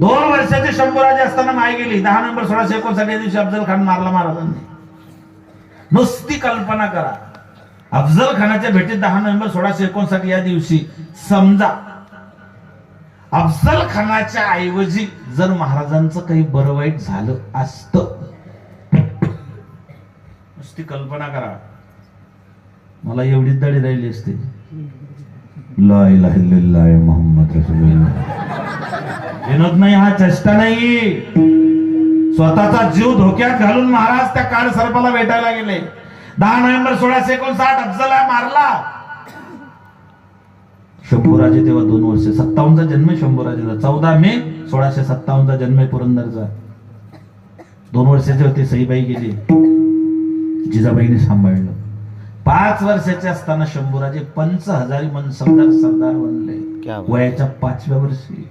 2 वर्षाचे शंभूराजे असताना माय गेली. 10 नोव्हेंबर 1659 या दिवशी अफजल खान मारला महाराजांनी. नुसती कल्पना करा, अफजल खानाच्या भेटीत 10 नोव्हेंबर 1659 या दिवशी समजा अफजल खानाच्या ऐवजी जर महाराजांचं काही बरं वाईट झालं असतं, नुसती कल्पना करा, मला एवढीच दडी राहिली असते. ला इलाहा इल्लल्लाह मुहम्मद रसूलुल्लाह. विनोद नाही, हा चेष्टा नाही. स्वतःचा जीव धोक्यात घालून महाराज त्या काळ सर्पाला भेटायला गेले. 10 नोव्हेंबर 1659 अफजलला मारला. शंभूराजे तेव्हा 2 वर्ष, 57चा जन्म शंभूराजेचा. 14 मे 1657चा जन्म पुरंदरचा. 2 वर्षाचे होते. सईबाई गेली, जिजाबाईने सांभाळलं. 5 वर्षाचे असताना शंभूराजे पंच हजारी मन सरदार बनले. वयाच्या 5व्या वर्षी.